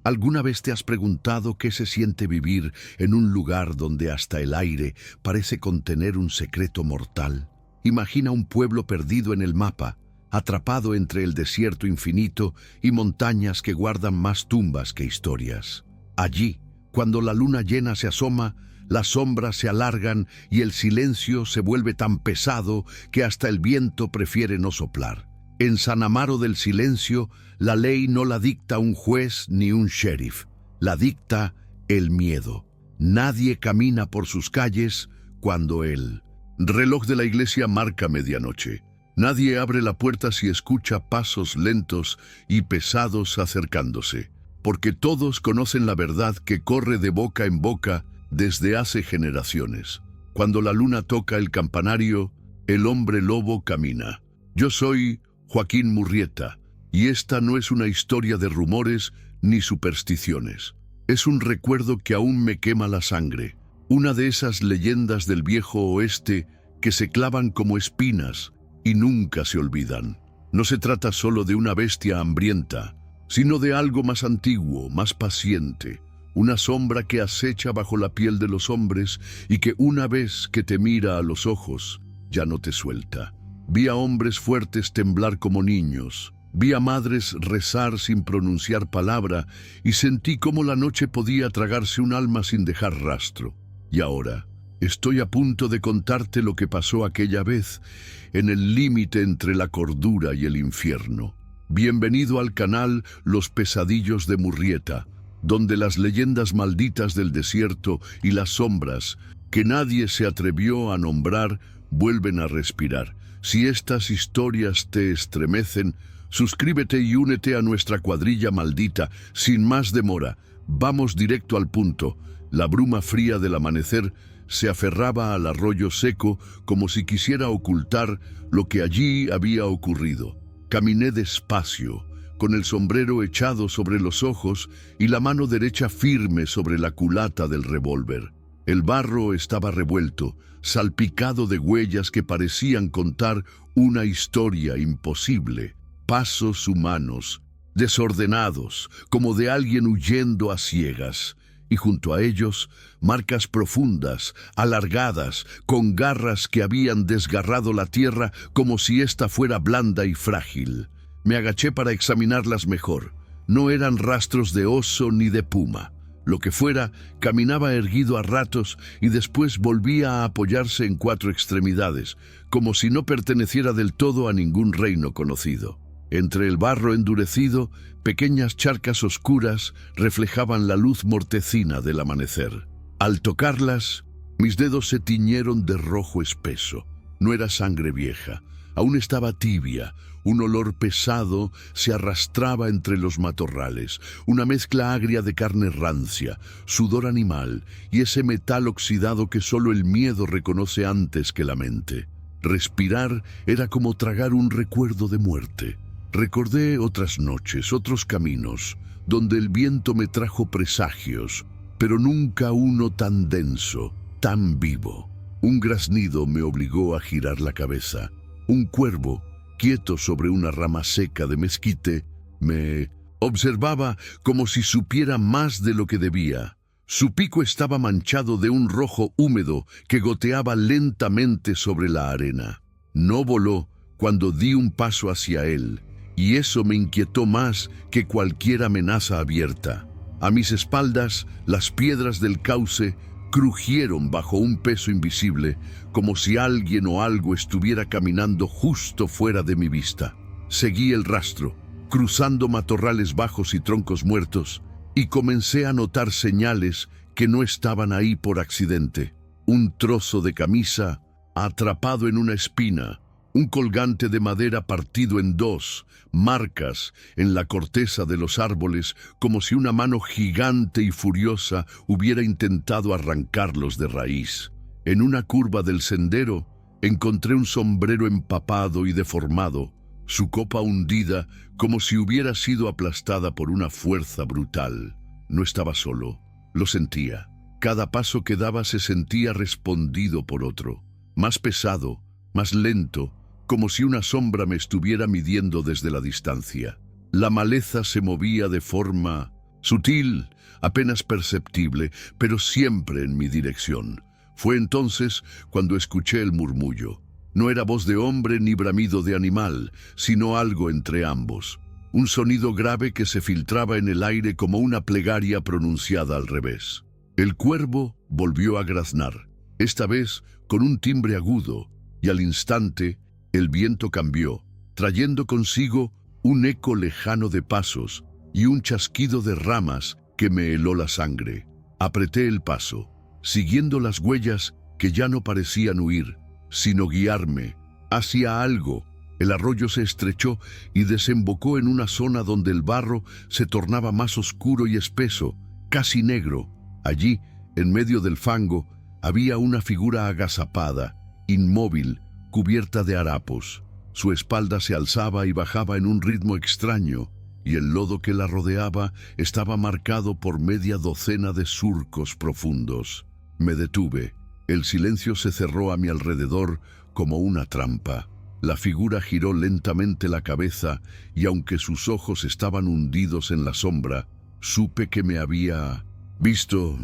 ¿Alguna vez te has preguntado qué se siente vivir en un lugar donde hasta el aire parece contener un secreto mortal? Imagina un pueblo perdido en el mapa, atrapado entre el desierto infinito y montañas que guardan más tumbas que historias. Allí, cuando la luna llena se asoma, las sombras se alargan y el silencio se vuelve tan pesado que hasta el viento prefiere no soplar. En San Amaro del Silencio, la ley no la dicta un juez ni un sheriff, la dicta el miedo. Nadie camina por sus calles cuando el reloj de la iglesia marca medianoche. Nadie abre la puerta si escucha pasos lentos y pesados acercándose, porque todos conocen la verdad que corre de boca en boca desde hace generaciones. Cuando la luna toca el campanario, el hombre lobo camina. Yo soy Joaquín Murrieta, y esta no es una historia de rumores ni supersticiones. Es un recuerdo que aún me quema la sangre, una de esas leyendas del viejo oeste que se clavan como espinas y nunca se olvidan. No se trata solo de una bestia hambrienta, sino de algo más antiguo, más paciente, una sombra que acecha bajo la piel de los hombres y que una vez que te mira a los ojos, ya no te suelta. Vi a hombres fuertes temblar como niños, vi a madres rezar sin pronunciar palabra y sentí cómo la noche podía tragarse un alma sin dejar rastro. Y ahora, estoy a punto de contarte lo que pasó aquella vez en el límite entre la cordura y el infierno. Bienvenido al canal Los Pesadillos de Murrieta, donde las leyendas malditas del desierto y las sombras que nadie se atrevió a nombrar vuelven a respirar. Si estas historias te estremecen, suscríbete y únete a nuestra cuadrilla maldita. Sin más demora, vamos directo al punto. La bruma fría del amanecer se aferraba al arroyo seco como si quisiera ocultar lo que allí había ocurrido. Caminé despacio, con el sombrero echado sobre los ojos y la mano derecha firme sobre la culata del revólver. El barro estaba revuelto, salpicado de huellas que parecían contar una historia imposible. Pasos humanos, desordenados, como de alguien huyendo a ciegas. Y junto a ellos, marcas profundas, alargadas, con garras que habían desgarrado la tierra como si ésta fuera blanda y frágil. Me agaché para examinarlas mejor. No eran rastros de oso ni de puma. Lo que fuera, caminaba erguido a ratos y después volvía a apoyarse en cuatro extremidades, como si no perteneciera del todo a ningún reino conocido. Entre el barro endurecido, pequeñas charcas oscuras reflejaban la luz mortecina del amanecer. Al tocarlas, mis dedos se tiñeron de rojo espeso. No era sangre vieja, aún estaba tibia. Un olor pesado se arrastraba entre los matorrales, una mezcla agria de carne rancia, sudor animal y ese metal oxidado que solo el miedo reconoce antes que la mente. Respirar era como tragar un recuerdo de muerte. Recordé otras noches, otros caminos, donde el viento me trajo presagios, pero nunca uno tan denso, tan vivo. Un graznido me obligó a girar la cabeza. Un cuervo, quieto sobre una rama seca de mezquite, me observaba como si supiera más de lo que debía. Su pico estaba manchado de un rojo húmedo que goteaba lentamente sobre la arena. No voló cuando di un paso hacia él, y eso me inquietó más que cualquier amenaza abierta. A mis espaldas, las piedras del cauce crujieron bajo un peso invisible, como si alguien o algo estuviera caminando justo fuera de mi vista. Seguí el rastro, cruzando matorrales bajos y troncos muertos, y comencé a notar señales que no estaban ahí por accidente. Un trozo de camisa atrapado en una espina, un colgante de madera partido en dos, marcas en la corteza de los árboles como si una mano gigante y furiosa hubiera intentado arrancarlos de raíz. En una curva del sendero encontré un sombrero empapado y deformado, su copa hundida como si hubiera sido aplastada por una fuerza brutal. No estaba solo, lo sentía. Cada paso que daba se sentía respondido por otro, más pesado, más lento, como si una sombra me estuviera midiendo desde la distancia. La maleza se movía de forma sutil, apenas perceptible, pero siempre en mi dirección. Fue entonces cuando escuché el murmullo. No era voz de hombre ni bramido de animal, sino algo entre ambos. Un sonido grave que se filtraba en el aire como una plegaria pronunciada al revés. El cuervo volvió a graznar, esta vez con un timbre agudo, y al instante el viento cambió, trayendo consigo un eco lejano de pasos y un chasquido de ramas que me heló la sangre. Apreté el paso, siguiendo las huellas que ya no parecían huir, sino guiarme hacia algo. El arroyo se estrechó y desembocó en una zona donde el barro se tornaba más oscuro y espeso, casi negro. Allí, en medio del fango, había una figura agazapada, inmóvil, cubierta de harapos. Su espalda se alzaba y bajaba en un ritmo extraño, y el lodo que la rodeaba estaba marcado por media docena de surcos profundos. Me detuve. El silencio se cerró a mi alrededor como una trampa. La figura giró lentamente la cabeza y aunque sus ojos estaban hundidos en la sombra, supe que me había visto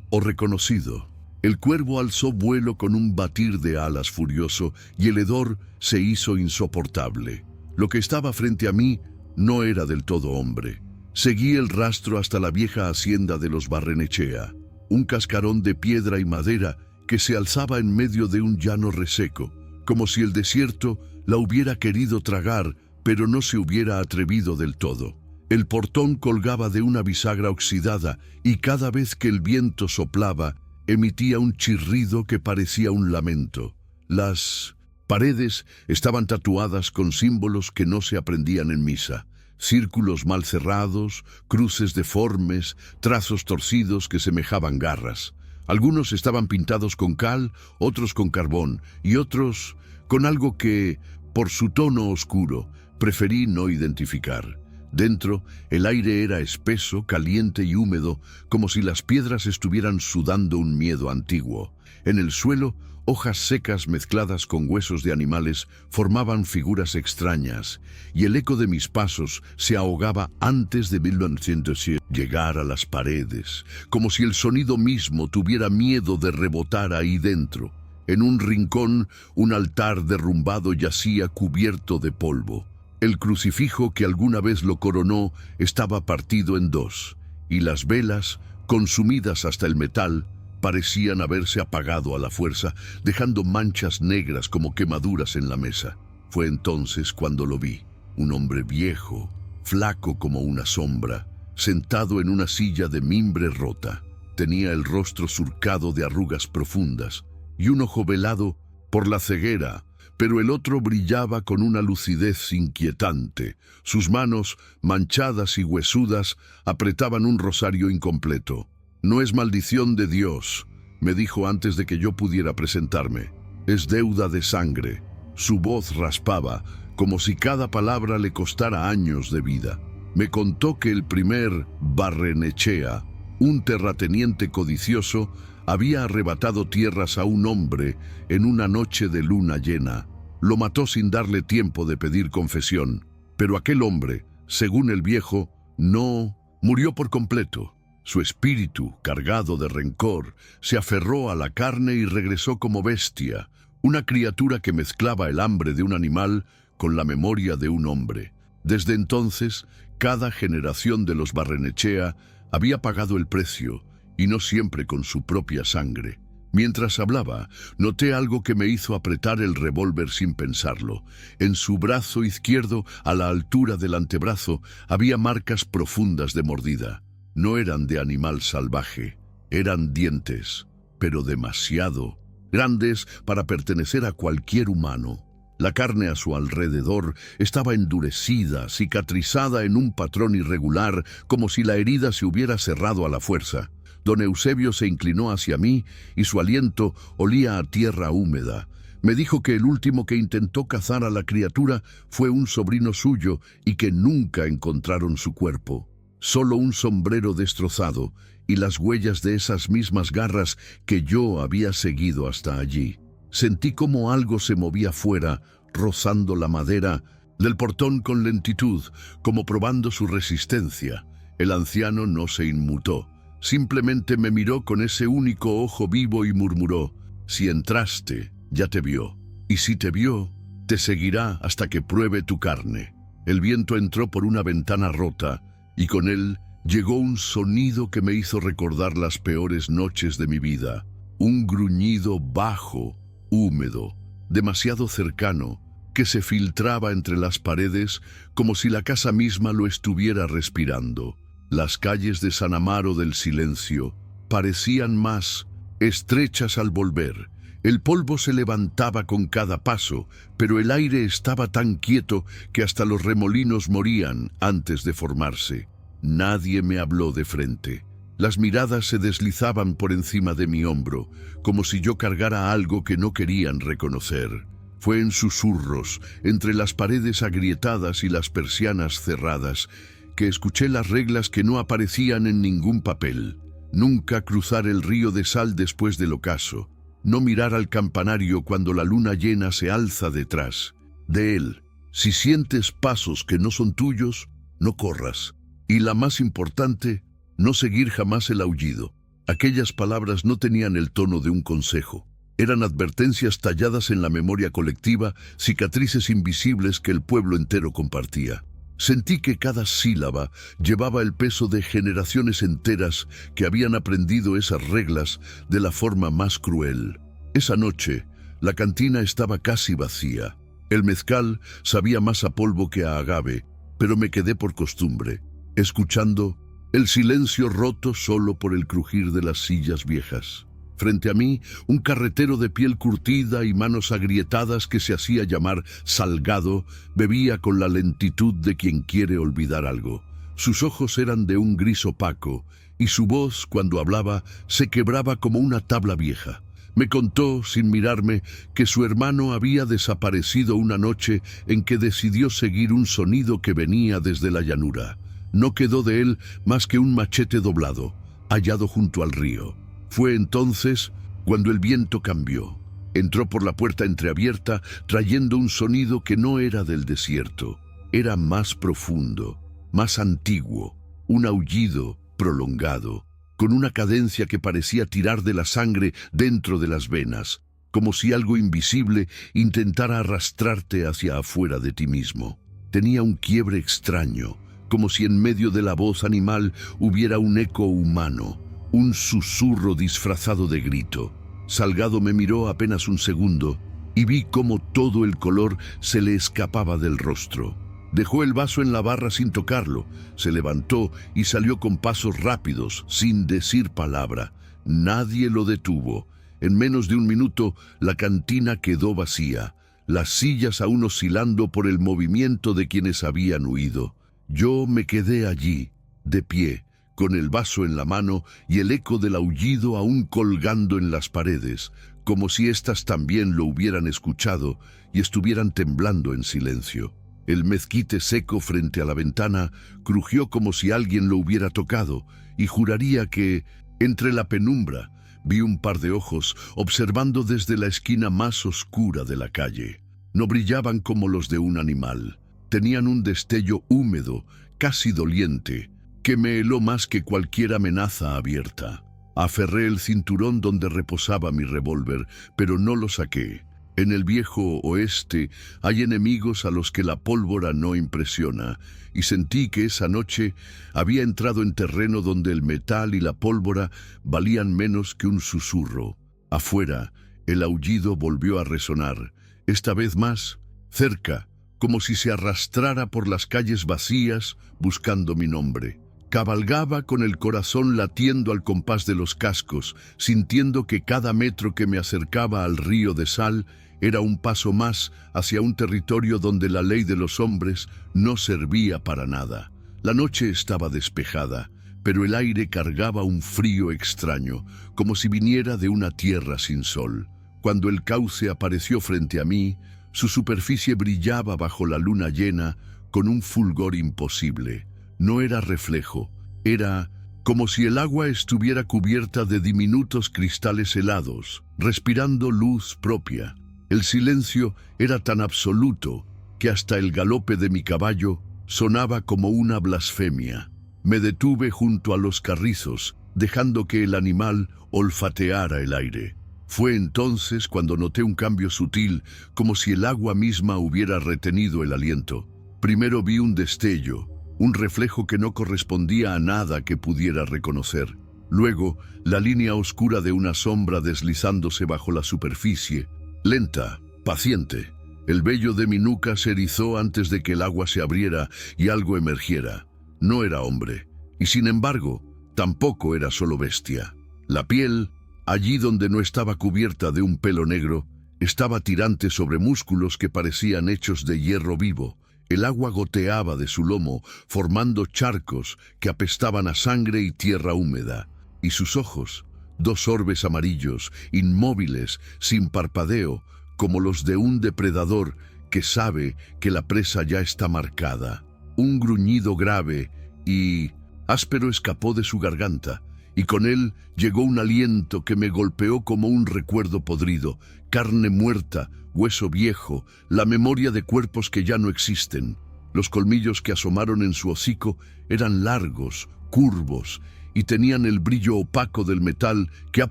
o reconocido. El cuervo alzó vuelo con un batir de alas furioso y el hedor se hizo insoportable. Lo que estaba frente a mí no era del todo hombre. Seguí el rastro hasta la vieja hacienda de los Barrenechea, un cascarón de piedra y madera que se alzaba en medio de un llano reseco, como si el desierto la hubiera querido tragar, pero no se hubiera atrevido del todo. El portón colgaba de una bisagra oxidada y cada vez que el viento soplaba, emitía un chirrido que parecía un lamento. Las paredes estaban tatuadas con símbolos que no se aprendían en misa. Círculos mal cerrados, cruces deformes, trazos torcidos que semejaban garras. Algunos estaban pintados con cal, otros con carbón y otros con algo que, por su tono oscuro, preferí no identificar. Dentro, el aire era espeso, caliente y húmedo, como si las piedras estuvieran sudando un miedo antiguo. En el suelo, hojas secas mezcladas con huesos de animales formaban figuras extrañas, y el eco de mis pasos se ahogaba antes de 1907 llegar a las paredes, como si el sonido mismo tuviera miedo de rebotar ahí dentro. En un rincón, un altar derrumbado yacía cubierto de polvo. El crucifijo que alguna vez lo coronó estaba partido en dos, y las velas, consumidas hasta el metal, parecían haberse apagado a la fuerza, dejando manchas negras como quemaduras en la mesa. Fue entonces cuando lo vi, un hombre viejo, flaco como una sombra, sentado en una silla de mimbre rota. Tenía el rostro surcado de arrugas profundas y un ojo velado por la ceguera, pero el otro brillaba con una lucidez inquietante. Sus manos, manchadas y huesudas, apretaban un rosario incompleto. «No es maldición de Dios», me dijo antes de que yo pudiera presentarme. «Es deuda de sangre». Su voz raspaba, como si cada palabra le costara años de vida. Me contó que el primer Barrenechea, un terrateniente codicioso, había arrebatado tierras a un hombre en una noche de luna llena. Lo mató sin darle tiempo de pedir confesión, pero aquel hombre, según el viejo, no murió por completo. Su espíritu, cargado de rencor, se aferró a la carne y regresó como bestia, una criatura que mezclaba el hambre de un animal con la memoria de un hombre. Desde entonces, cada generación de los Barrenechea había pagado el precio, y no siempre con su propia sangre. Mientras hablaba, noté algo que me hizo apretar el revólver sin pensarlo. En su brazo izquierdo, a la altura del antebrazo, había marcas profundas de mordida. No eran de animal salvaje, eran dientes, pero demasiado grandes para pertenecer a cualquier humano. La carne a su alrededor estaba endurecida, cicatrizada en un patrón irregular, como si la herida se hubiera cerrado a la fuerza. Don Eusebio se inclinó hacia mí y su aliento olía a tierra húmeda. Me dijo que el último que intentó cazar a la criatura fue un sobrino suyo y que nunca encontraron su cuerpo. Solo un sombrero destrozado y las huellas de esas mismas garras que yo había seguido hasta allí. Sentí como algo se movía fuera, rozando la madera del portón con lentitud, como probando su resistencia. El anciano no se inmutó. Simplemente me miró con ese único ojo vivo y murmuró: si entraste, ya te vio. Y si te vio, te seguirá hasta que pruebe tu carne. El viento entró por una ventana rota, y con él llegó un sonido que me hizo recordar las peores noches de mi vida. Un gruñido bajo, húmedo, demasiado cercano, que se filtraba entre las paredes como si la casa misma lo estuviera respirando. Las calles de San Amaro del Silencio parecían más estrechas al volver. El polvo se levantaba con cada paso, pero el aire estaba tan quieto que hasta los remolinos morían antes de formarse. Nadie me habló de frente. Las miradas se deslizaban por encima de mi hombro, como si yo cargara algo que no querían reconocer. Fue en susurros, entre las paredes agrietadas y las persianas cerradas, que escuché las reglas que no aparecían en ningún papel. Nunca cruzar el río de sal después del ocaso. No mirar al campanario cuando la luna llena se alza detrás de él. Si sientes pasos que no son tuyos, no corras. Y la más importante, no seguir jamás el aullido. Aquellas palabras no tenían el tono de un consejo. Eran advertencias talladas en la memoria colectiva, cicatrices invisibles que el pueblo entero compartía. Sentí que cada sílaba llevaba el peso de generaciones enteras que habían aprendido esas reglas de la forma más cruel. Esa noche, la cantina estaba casi vacía. El mezcal sabía más a polvo que a agave, pero me quedé por costumbre, escuchando el silencio roto solo por el crujir de las sillas viejas. Frente a mí, un carretero de piel curtida y manos agrietadas que se hacía llamar Salgado bebía con la lentitud de quien quiere olvidar algo. Sus ojos eran de un gris opaco y su voz, cuando hablaba, se quebraba como una tabla vieja. Me contó, sin mirarme, que su hermano había desaparecido una noche en que decidió seguir un sonido que venía desde la llanura. No quedó de él más que un machete doblado, hallado junto al río. Fue entonces cuando el viento cambió. Entró por la puerta entreabierta, trayendo un sonido que no era del desierto. Era más profundo, más antiguo, un aullido prolongado, con una cadencia que parecía tirar de la sangre dentro de las venas, como si algo invisible intentara arrastrarte hacia afuera de ti mismo. Tenía un quiebre extraño, como si en medio de la voz animal hubiera un eco humano, un susurro disfrazado de grito. Salgado me miró apenas un segundo y vi cómo todo el color se le escapaba del rostro. Dejó el vaso en la barra sin tocarlo, se levantó y salió con pasos rápidos, sin decir palabra. Nadie lo detuvo. En menos de un minuto, la cantina quedó vacía, las sillas aún oscilando por el movimiento de quienes habían huido. Yo me quedé allí, de pie, con el vaso en la mano y el eco del aullido aún colgando en las paredes, como si éstas también lo hubieran escuchado y estuvieran temblando en silencio. El mezquite seco frente a la ventana crujió como si alguien lo hubiera tocado, y juraría que, entre la penumbra, vi un par de ojos observando desde la esquina más oscura de la calle. No brillaban como los de un animal. Tenían un destello húmedo, casi doliente, que me heló más que cualquier amenaza abierta. Aferré el cinturón donde reposaba mi revólver, pero no lo saqué. En el viejo oeste hay enemigos a los que la pólvora no impresiona, y sentí que esa noche había entrado en terreno donde el metal y la pólvora valían menos que un susurro. Afuera, el aullido volvió a resonar, esta vez más cerca, como si se arrastrara por las calles vacías buscando mi nombre. Cabalgaba con el corazón latiendo al compás de los cascos, sintiendo que cada metro que me acercaba al río de sal era un paso más hacia un territorio donde la ley de los hombres no servía para nada. La noche estaba despejada, pero el aire cargaba un frío extraño, como si viniera de una tierra sin sol. Cuando el cauce apareció frente a mí, su superficie brillaba bajo la luna llena con un fulgor imposible. No era reflejo, era como si el agua estuviera cubierta de diminutos cristales helados, respirando luz propia. El silencio era tan absoluto que hasta el galope de mi caballo sonaba como una blasfemia. Me detuve junto a los carrizos, dejando que el animal olfateara el aire. Fue entonces cuando noté un cambio sutil, como si el agua misma hubiera retenido el aliento. Primero vi un destello, un reflejo que no correspondía a nada que pudiera reconocer. Luego, la línea oscura de una sombra deslizándose bajo la superficie, lenta, paciente. El vello de mi nuca se erizó antes de que el agua se abriera y algo emergiera. No era hombre, y sin embargo, tampoco era solo bestia. La piel, allí donde no estaba cubierta de un pelo negro, estaba tirante sobre músculos que parecían hechos de hierro vivo. El agua goteaba de su lomo, formando charcos que apestaban a sangre y tierra húmeda. Y sus ojos, dos orbes amarillos, inmóviles, sin parpadeo, como los de un depredador que sabe que la presa ya está marcada. Un gruñido grave y áspero escapó de su garganta, y con él llegó un aliento que me golpeó como un recuerdo podrido, carne muerta, hueso viejo, la memoria de cuerpos que ya no existen. Los colmillos que asomaron en su hocico eran largos, curvos, y tenían el brillo opaco del metal que ha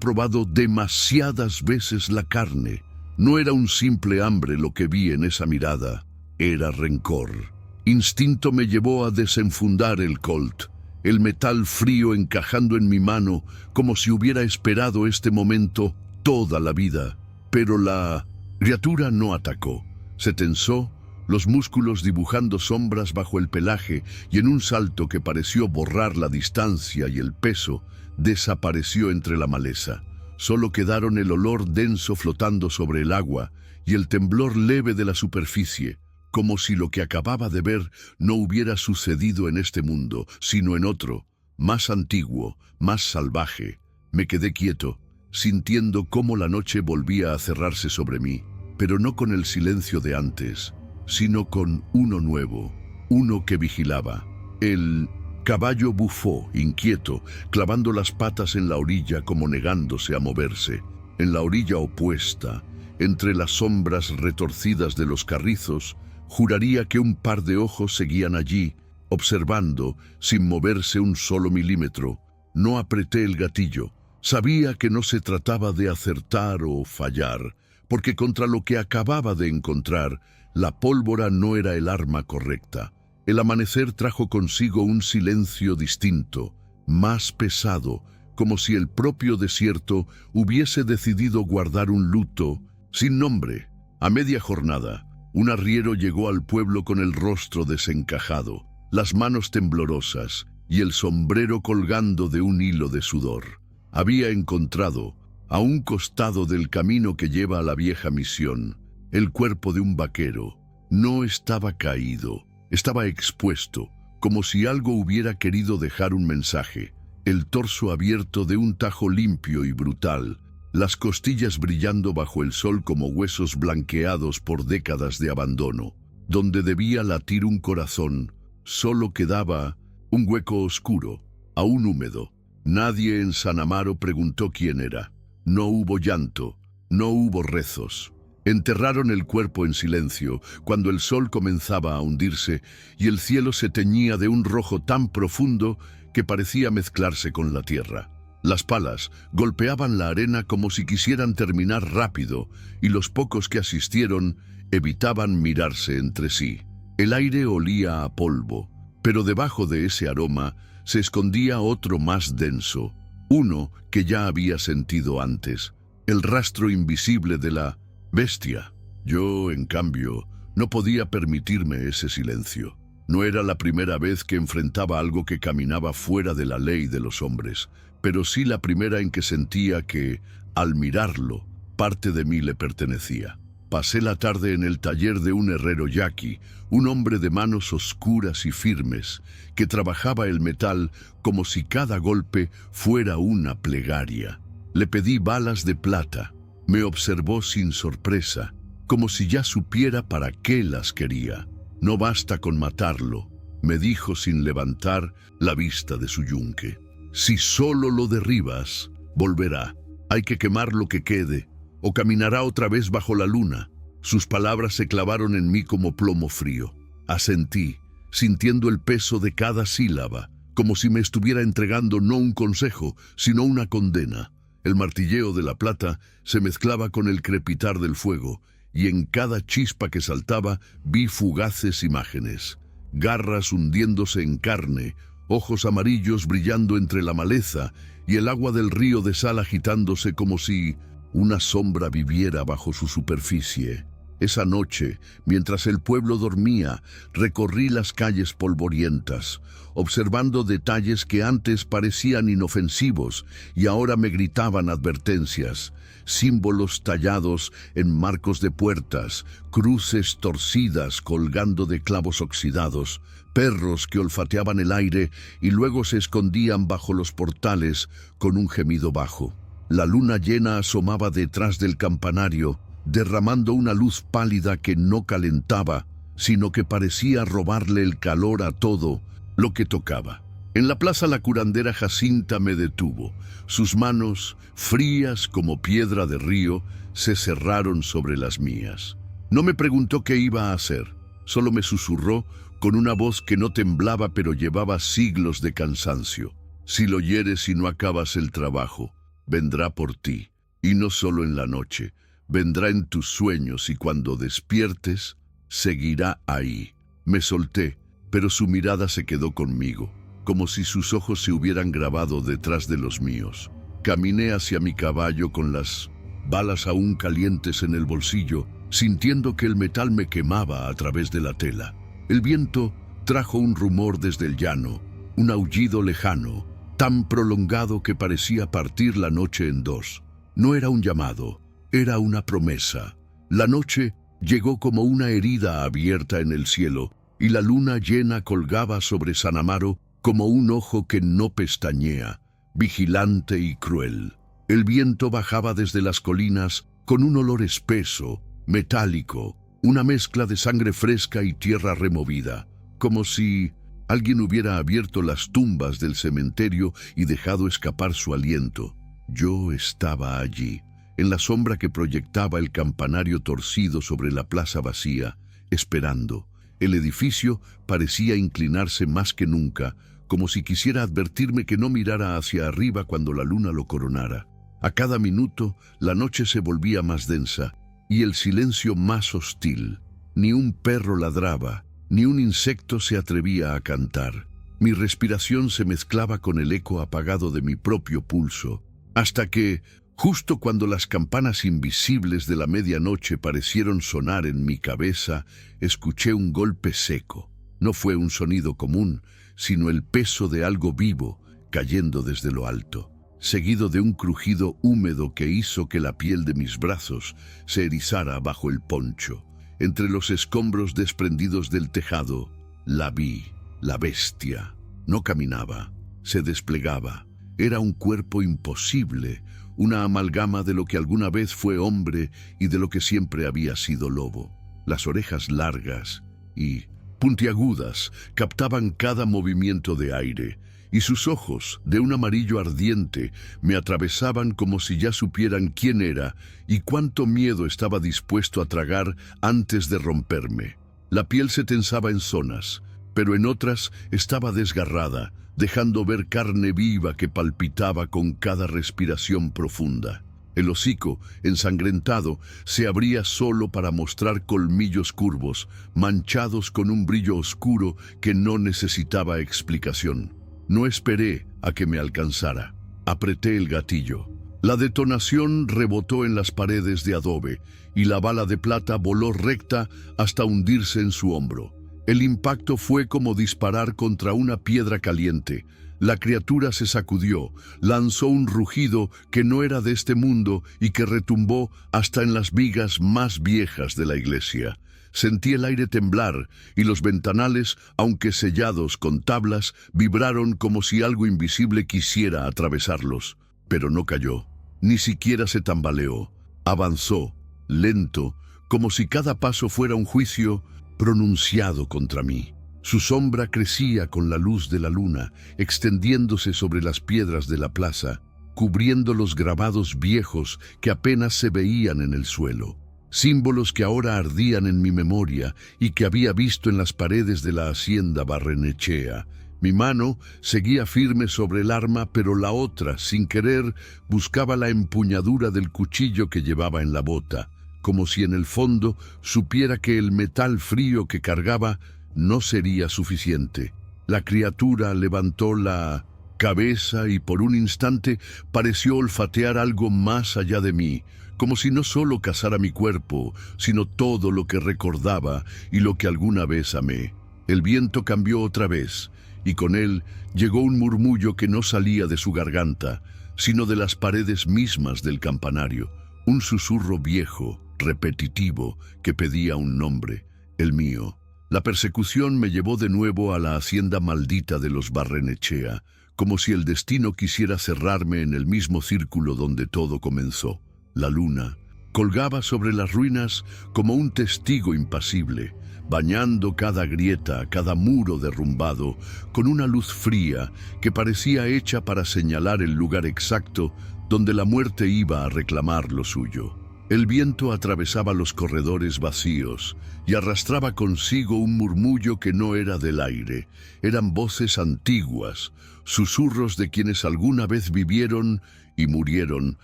probado demasiadas veces la carne. No era un simple hambre lo que vi en esa mirada, era rencor. Instinto me llevó a desenfundar el Colt, el metal frío encajando en mi mano como si hubiera esperado este momento toda la vida. Pero la criatura no atacó. Se tensó, los músculos dibujando sombras bajo el pelaje, y en un salto que pareció borrar la distancia y el peso, desapareció entre la maleza. Solo quedaron el olor denso flotando sobre el agua y el temblor leve de la superficie, como si lo que acababa de ver no hubiera sucedido en este mundo, sino en otro, más antiguo, más salvaje. Me quedé quieto, sintiendo cómo la noche volvía a cerrarse sobre mí, pero no con el silencio de antes, sino con uno nuevo, uno que vigilaba. El caballo bufó, inquieto, clavando las patas en la orilla como negándose a moverse. En la orilla opuesta, entre las sombras retorcidas de los carrizos, juraría que un par de ojos seguían allí, observando, sin moverse un solo milímetro. No apreté el gatillo. Sabía que no se trataba de acertar o fallar, porque contra lo que acababa de encontrar, la pólvora no era el arma correcta. El amanecer trajo consigo un silencio distinto, más pesado, como si el propio desierto hubiese decidido guardar un luto sin nombre. A media jornada, un arriero llegó al pueblo con el rostro desencajado, las manos temblorosas y el sombrero colgando de un hilo de sudor. Había encontrado, a un costado del camino que lleva a la vieja misión, el cuerpo de un vaquero. No estaba caído, estaba expuesto, como si algo hubiera querido dejar un mensaje. El torso abierto de un tajo limpio y brutal, las costillas brillando bajo el sol como huesos blanqueados por décadas de abandono. Donde debía latir un corazón, solo quedaba un hueco oscuro, aún húmedo. Nadie en San Amaro preguntó quién era. No hubo llanto, no hubo rezos. Enterraron el cuerpo en silencio cuando el sol comenzaba a hundirse y el cielo se teñía de un rojo tan profundo que parecía mezclarse con la tierra. Las palas golpeaban la arena como si quisieran terminar rápido y los pocos que asistieron evitaban mirarse entre sí. El aire olía a polvo, pero debajo de ese aroma se escondía otro más denso, uno que ya había sentido antes, el rastro invisible de la bestia. Yo, en cambio, no podía permitirme ese silencio. No era la primera vez que enfrentaba algo que caminaba fuera de la ley de los hombres, pero sí la primera en que sentía que, al mirarlo, parte de mí le pertenecía. Pasé la tarde en el taller de un herrero yaqui, un hombre de manos oscuras y firmes, que trabajaba el metal como si cada golpe fuera una plegaria. Le pedí balas de plata. Me observó sin sorpresa, como si ya supiera para qué las quería. No basta con matarlo, me dijo sin levantar la vista de su yunque. Si solo lo derribas, volverá. Hay que quemar lo que quede, o caminará otra vez bajo la luna. Sus palabras se clavaron en mí como plomo frío. Asentí, sintiendo el peso de cada sílaba, como si me estuviera entregando no un consejo, sino una condena. El martilleo de la plata se mezclaba con el crepitar del fuego, y en cada chispa que saltaba vi fugaces imágenes. Garras hundiéndose en carne, ojos amarillos brillando entre la maleza, y el agua del río de sal agitándose como si una sombra viviera bajo su superficie. Esa noche, mientras el pueblo dormía, recorrí las calles polvorientas, observando detalles que antes parecían inofensivos y ahora me gritaban advertencias. Símbolos tallados en marcos de puertas, cruces torcidas colgando de clavos oxidados, perros que olfateaban el aire y luego se escondían bajo los portales con un gemido bajo. La luna llena asomaba detrás del campanario, derramando una luz pálida que no calentaba, sino que parecía robarle el calor a todo lo que tocaba. En la plaza la curandera Jacinta me detuvo. Sus manos, frías como piedra de río, se cerraron sobre las mías. No me preguntó qué iba a hacer, solo me susurró con una voz que no temblaba pero llevaba siglos de cansancio. Si lo hieres y no acabas el trabajo, vendrá por ti, y no solo en la noche. Vendrá en tus sueños y cuando despiertes, seguirá ahí. Me solté, pero su mirada se quedó conmigo, como si sus ojos se hubieran grabado detrás de los míos. Caminé hacia mi caballo con las balas aún calientes en el bolsillo, sintiendo que el metal me quemaba a través de la tela. El viento trajo un rumor desde el llano, un aullido lejano, tan prolongado que parecía partir la noche en dos. No era un llamado, era una promesa. La noche llegó como una herida abierta en el cielo, y la luna llena colgaba sobre San Amaro como un ojo que no pestañea, vigilante y cruel. El viento bajaba desde las colinas con un olor espeso, metálico, una mezcla de sangre fresca y tierra removida, como si alguien hubiera abierto las tumbas del cementerio y dejado escapar su aliento. Yo estaba allí, en la sombra que proyectaba el campanario torcido sobre la plaza vacía, esperando. El edificio parecía inclinarse más que nunca, como si quisiera advertirme que no mirara hacia arriba cuando la luna lo coronara. A cada minuto, la noche se volvía más densa y el silencio más hostil. Ni un perro ladraba, ni un insecto se atrevía a cantar. Mi respiración se mezclaba con el eco apagado de mi propio pulso, hasta que, justo cuando las campanas invisibles de la medianoche parecieron sonar en mi cabeza, escuché un golpe seco. No fue un sonido común, sino el peso de algo vivo cayendo desde lo alto, seguido de un crujido húmedo que hizo que la piel de mis brazos se erizara bajo el poncho. Entre los escombros desprendidos del tejado, la vi, la bestia. No caminaba, se desplegaba. Era un cuerpo imposible, una amalgama de lo que alguna vez fue hombre y de lo que siempre había sido lobo. Las orejas largas y puntiagudas captaban cada movimiento de aire, y sus ojos, de un amarillo ardiente, me atravesaban como si ya supieran quién era y cuánto miedo estaba dispuesto a tragar antes de romperme. La piel se tensaba en zonas, pero en otras estaba desgarrada, dejando ver carne viva que palpitaba con cada respiración profunda. El hocico, ensangrentado, se abría solo para mostrar colmillos curvos, manchados con un brillo oscuro que no necesitaba explicación. No esperé a que me alcanzara. Apreté el gatillo. La detonación rebotó en las paredes de adobe y la bala de plata voló recta hasta hundirse en su hombro. El impacto fue como disparar contra una piedra caliente. La criatura se sacudió, lanzó un rugido que no era de este mundo y que retumbó hasta en las vigas más viejas de la iglesia. Sentí el aire temblar y los ventanales, aunque sellados con tablas, vibraron como si algo invisible quisiera atravesarlos. Pero no cayó, ni siquiera se tambaleó. Avanzó, lento, como si cada paso fuera un juicio pronunciado contra mí. Su sombra crecía con la luz de la luna, extendiéndose sobre las piedras de la plaza, cubriendo los grabados viejos que apenas se veían en el suelo. Símbolos que ahora ardían en mi memoria y que había visto en las paredes de la hacienda Barrenechea. Mi mano seguía firme sobre el arma, pero la otra, sin querer, buscaba la empuñadura del cuchillo que llevaba en la bota, como si en el fondo supiera que el metal frío que cargaba no sería suficiente. La criatura levantó la cabeza y por un instante pareció olfatear algo más allá de mí, como si no solo cazara mi cuerpo, sino todo lo que recordaba y lo que alguna vez amé. El viento cambió otra vez, y con él llegó un murmullo que no salía de su garganta, sino de las paredes mismas del campanario, un susurro viejo, repetitivo, que pedía un nombre, el mío. La persecución me llevó de nuevo a la hacienda maldita de los Barrenechea, como si el destino quisiera cerrarme en el mismo círculo donde todo comenzó. La luna colgaba sobre las ruinas como un testigo impasible, bañando cada grieta, cada muro derrumbado, con una luz fría que parecía hecha para señalar el lugar exacto donde la muerte iba a reclamar lo suyo. El viento atravesaba los corredores vacíos y arrastraba consigo un murmullo que no era del aire. Eran voces antiguas, susurros de quienes alguna vez vivieron y murieron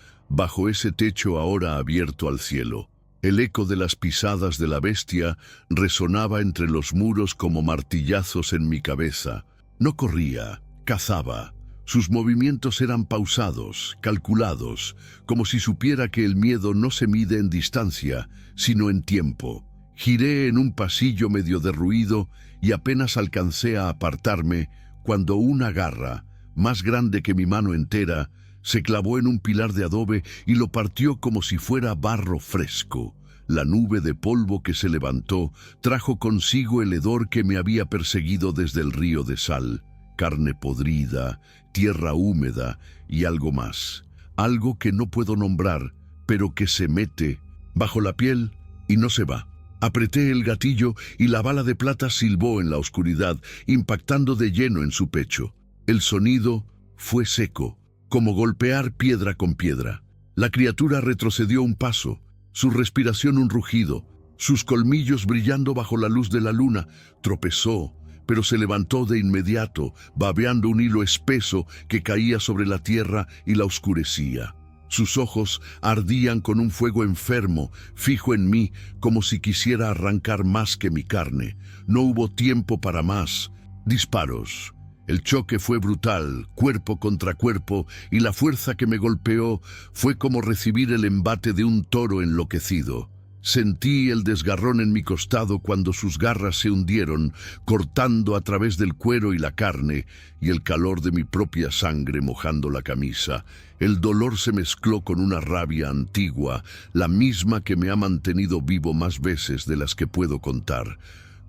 bajo ese techo ahora abierto al cielo. El eco de las pisadas de la bestia resonaba entre los muros como martillazos en mi cabeza. No corría, cazaba. Sus movimientos eran pausados, calculados, como si supiera que el miedo no se mide en distancia, sino en tiempo. Giré en un pasillo medio derruido y apenas alcancé a apartarme cuando una garra, más grande que mi mano entera, se clavó en un pilar de adobe y lo partió como si fuera barro fresco. La nube de polvo que se levantó trajo consigo el hedor que me había perseguido desde el río de sal. Carne podrida, tierra húmeda y algo más. Algo que no puedo nombrar, pero que se mete bajo la piel y no se va. Apreté el gatillo y la bala de plata silbó en la oscuridad, impactando de lleno en su pecho. El sonido fue seco, como golpear piedra con piedra. La criatura retrocedió un paso, su respiración un rugido, sus colmillos brillando bajo la luz de la luna. Tropezó, pero se levantó de inmediato, babeando un hilo espeso que caía sobre la tierra y la oscurecía. Sus ojos ardían con un fuego enfermo, fijo en mí, como si quisiera arrancar más que mi carne. No hubo tiempo para más. Disparos. El choque fue brutal, cuerpo contra cuerpo, y la fuerza que me golpeó fue como recibir el embate de un toro enloquecido. Sentí el desgarrón en mi costado cuando sus garras se hundieron, cortando a través del cuero y la carne, y el calor de mi propia sangre mojando la camisa. El dolor se mezcló con una rabia antigua, la misma que me ha mantenido vivo más veces de las que puedo contar.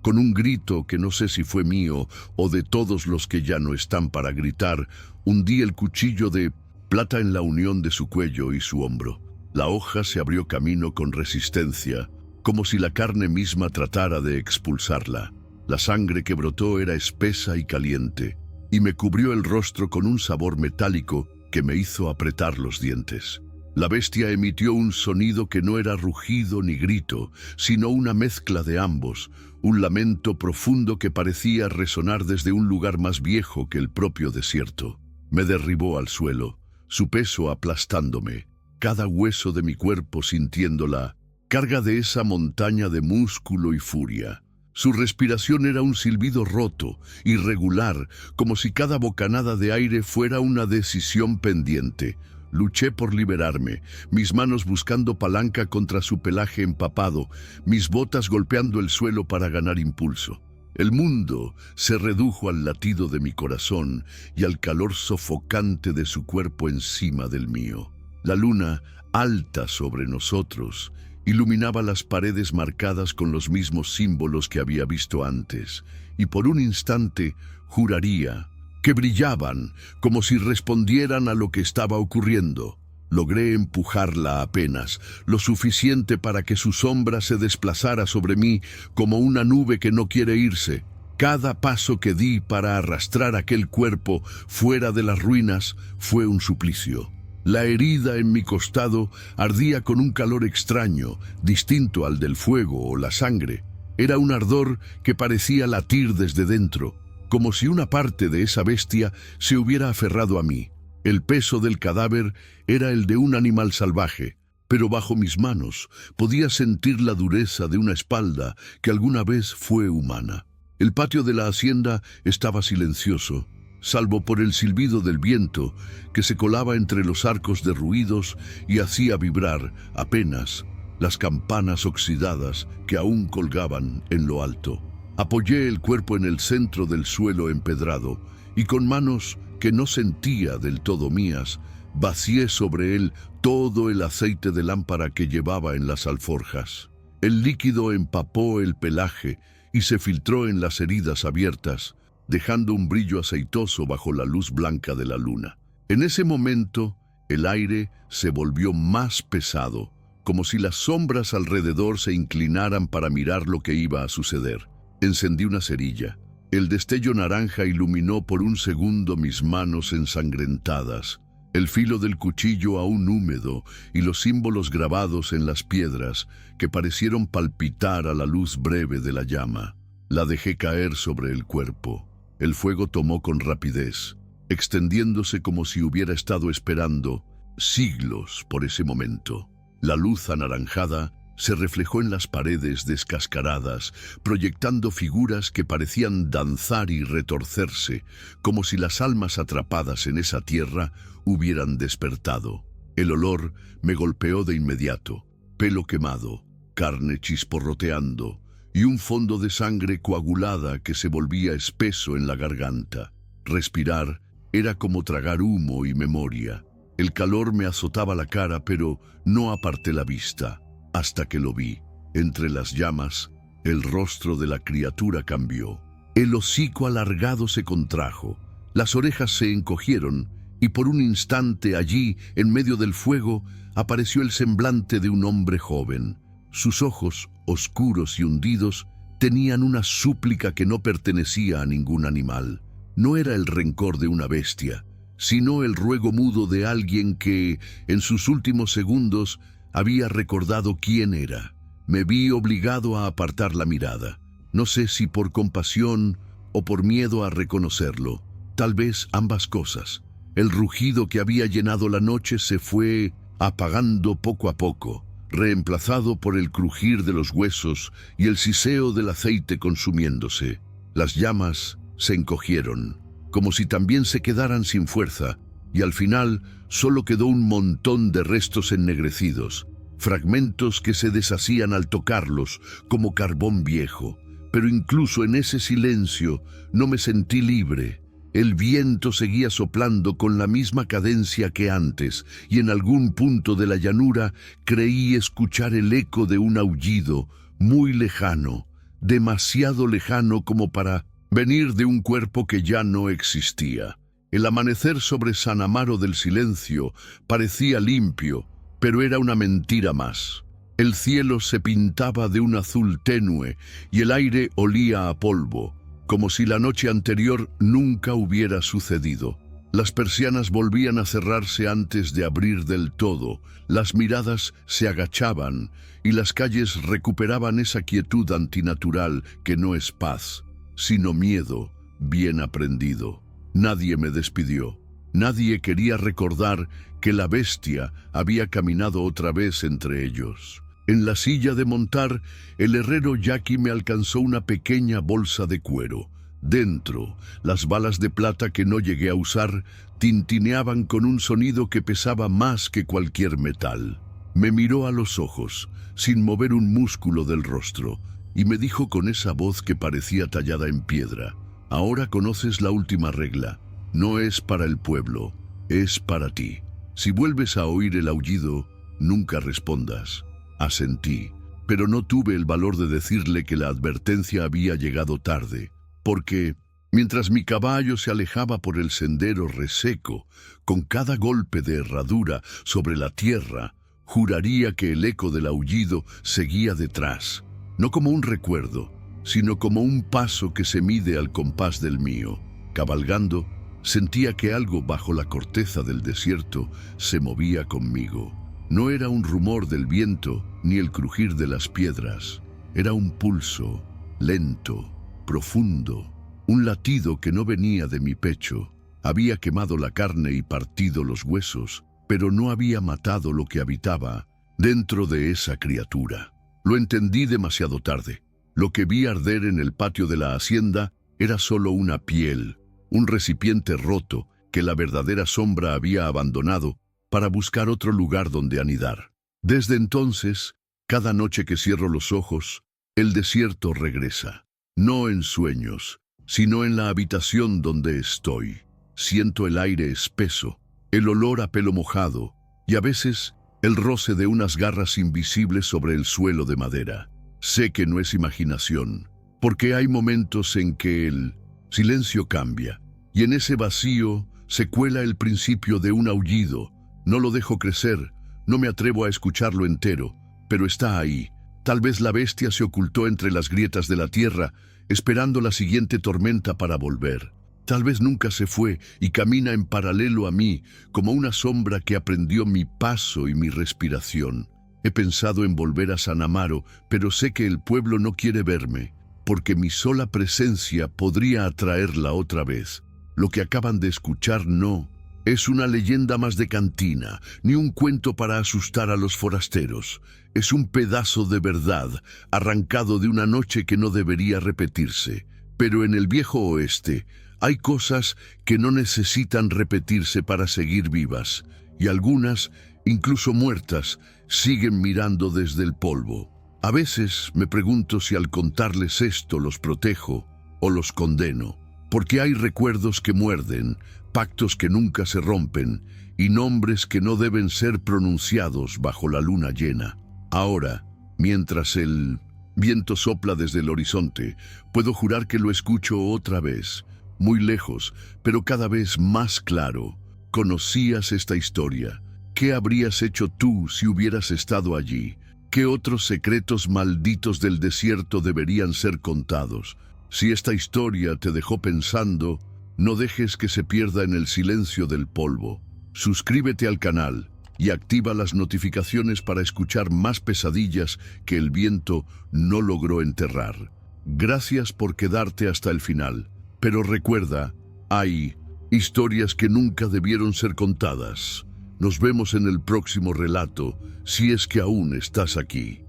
Con un grito que no sé si fue mío o de todos los que ya no están para gritar, hundí el cuchillo de plata en la unión de su cuello y su hombro. La hoja se abrió camino con resistencia, como si la carne misma tratara de expulsarla. La sangre que brotó era espesa y caliente, y me cubrió el rostro con un sabor metálico que me hizo apretar los dientes. La bestia emitió un sonido que no era rugido ni grito, sino una mezcla de ambos, un lamento profundo que parecía resonar desde un lugar más viejo que el propio desierto. Me derribó al suelo, su peso aplastándome, cada hueso de mi cuerpo sintiendo la carga de esa montaña de músculo y furia. Su respiración era un silbido roto, irregular, como si cada bocanada de aire fuera una decisión pendiente. Luché por liberarme, mis manos buscando palanca contra su pelaje empapado, mis botas golpeando el suelo para ganar impulso. El mundo se redujo al latido de mi corazón y al calor sofocante de su cuerpo encima del mío. La luna, alta sobre nosotros, iluminaba las paredes marcadas con los mismos símbolos que había visto antes, y por un instante juraría que brillaban como si respondieran a lo que estaba ocurriendo. Logré empujarla apenas, lo suficiente para que su sombra se desplazara sobre mí como una nube que no quiere irse. Cada paso que di para arrastrar aquel cuerpo fuera de las ruinas fue un suplicio. La herida en mi costado ardía con un calor extraño, distinto al del fuego o la sangre. Era un ardor que parecía latir desde dentro, como si una parte de esa bestia se hubiera aferrado a mí. El peso del cadáver era el de un animal salvaje, pero bajo mis manos podía sentir la dureza de una espalda que alguna vez fue humana. El patio de la hacienda estaba silencioso, salvo por el silbido del viento que se colaba entre los arcos derruidos y hacía vibrar apenas las campanas oxidadas que aún colgaban en lo alto. Apoyé el cuerpo en el centro del suelo empedrado y con manos que no sentía del todo mías, vacié sobre él todo el aceite de lámpara que llevaba en las alforjas. El líquido empapó el pelaje y se filtró en las heridas abiertas, dejando un brillo aceitoso bajo la luz blanca de la luna. En ese momento, el aire se volvió más pesado, como si las sombras alrededor se inclinaran para mirar lo que iba a suceder. Encendí una cerilla. El destello naranja iluminó por un segundo mis manos ensangrentadas, el filo del cuchillo aún húmedo y los símbolos grabados en las piedras que parecieron palpitar a la luz breve de la llama. La dejé caer sobre el cuerpo. El fuego tomó con rapidez, extendiéndose como si hubiera estado esperando siglos por ese momento. La luz anaranjada se reflejó en las paredes descascaradas, proyectando figuras que parecían danzar y retorcerse, como si las almas atrapadas en esa tierra hubieran despertado. El olor me golpeó de inmediato: pelo quemado, carne chisporroteando y un fondo de sangre coagulada que se volvía espeso en la garganta. Respirar era como tragar humo y memoria. El calor me azotaba la cara, pero no aparté la vista, hasta que lo vi. Entre las llamas, el rostro de la criatura cambió. El hocico alargado se contrajo, las orejas se encogieron, y por un instante allí, en medio del fuego, apareció el semblante de un hombre joven. Sus ojos, oscuros y hundidos, tenían una súplica que no pertenecía a ningún animal. No era el rencor de una bestia, sino el ruego mudo de alguien que, en sus últimos segundos, había recordado quién era. Me vi obligado a apartar la mirada. No sé si por compasión o por miedo a reconocerlo. Tal vez ambas cosas. El rugido que había llenado la noche se fue apagando poco a poco, reemplazado por el crujir de los huesos y el siseo del aceite consumiéndose. Las llamas se encogieron, como si también se quedaran sin fuerza, y al final solo quedó un montón de restos ennegrecidos, fragmentos que se deshacían al tocarlos como carbón viejo. Pero incluso en ese silencio no me sentí libre. El viento seguía soplando con la misma cadencia que antes, y en algún punto de la llanura creí escuchar el eco de un aullido muy lejano, demasiado lejano como para venir de un cuerpo que ya no existía. El amanecer sobre San Amaro del Silencio parecía limpio, pero era una mentira más. El cielo se pintaba de un azul tenue y el aire olía a polvo, como si la noche anterior nunca hubiera sucedido. Las persianas volvían a cerrarse antes de abrir del todo, las miradas se agachaban y las calles recuperaban esa quietud antinatural que no es paz, sino miedo bien aprendido. Nadie me despidió. Nadie quería recordar que la bestia había caminado otra vez entre ellos. En la silla de montar, el herrero Yaqui me alcanzó una pequeña bolsa de cuero. Dentro, las balas de plata que no llegué a usar tintineaban con un sonido que pesaba más que cualquier metal. Me miró a los ojos, sin mover un músculo del rostro, y me dijo con esa voz que parecía tallada en piedra: ahora conoces la última regla. No es para el pueblo, es para ti. Si vuelves a oír el aullido, nunca respondas. Asentí, pero no tuve el valor de decirle que la advertencia había llegado tarde, porque, mientras mi caballo se alejaba por el sendero reseco, con cada golpe de herradura sobre la tierra, juraría que el eco del aullido seguía detrás, no como un recuerdo, sino como un paso que se mide al compás del mío. Cabalgando, sentía que algo bajo la corteza del desierto se movía conmigo. No era un rumor del viento ni el crujir de las piedras. Era un pulso, lento, profundo, un latido que no venía de mi pecho. Había quemado la carne y partido los huesos, pero no había matado lo que habitaba dentro de esa criatura. Lo entendí demasiado tarde. Lo que vi arder en el patio de la hacienda era solo una piel, un recipiente roto que la verdadera sombra había abandonado para buscar otro lugar donde anidar. Desde entonces, cada noche que cierro los ojos, el desierto regresa. No en sueños, sino en la habitación donde estoy. Siento el aire espeso, el olor a pelo mojado y a veces el roce de unas garras invisibles sobre el suelo de madera. Sé que no es imaginación, porque hay momentos en que el silencio cambia y en ese vacío se cuela el principio de un aullido. No lo dejo crecer, no me atrevo a escucharlo entero, pero está ahí. Tal vez la bestia se ocultó entre las grietas de la tierra, esperando la siguiente tormenta para volver. Tal vez nunca se fue y camina en paralelo a mí, como una sombra que aprendió mi paso y mi respiración. He pensado en volver a San Amaro, pero sé que el pueblo no quiere verme, porque mi sola presencia podría atraerla otra vez. Lo que acaban de escuchar no es una leyenda más de cantina, ni un cuento para asustar a los forasteros. Es un pedazo de verdad, arrancado de una noche que no debería repetirse. Pero en el viejo oeste hay cosas que no necesitan repetirse para seguir vivas, y algunas, incluso muertas, siguen mirando desde el polvo. A veces me pregunto si al contarles esto los protejo o los condeno, porque hay recuerdos que muerden, pactos que nunca se rompen y nombres que no deben ser pronunciados bajo la luna llena. Ahora, mientras el viento sopla desde el horizonte, puedo jurar que lo escucho otra vez, muy lejos, pero cada vez más claro. Conocías esta historia. ¿Qué habrías hecho tú si hubieras estado allí? ¿Qué otros secretos malditos del desierto deberían ser contados? Si esta historia te dejó pensando, no dejes que se pierda en el silencio del polvo. Suscríbete al canal y activa las notificaciones para escuchar más pesadillas que el viento no logró enterrar. Gracias por quedarte hasta el final. Pero recuerda, hay historias que nunca debieron ser contadas. Nos vemos en el próximo relato, si es que aún estás aquí.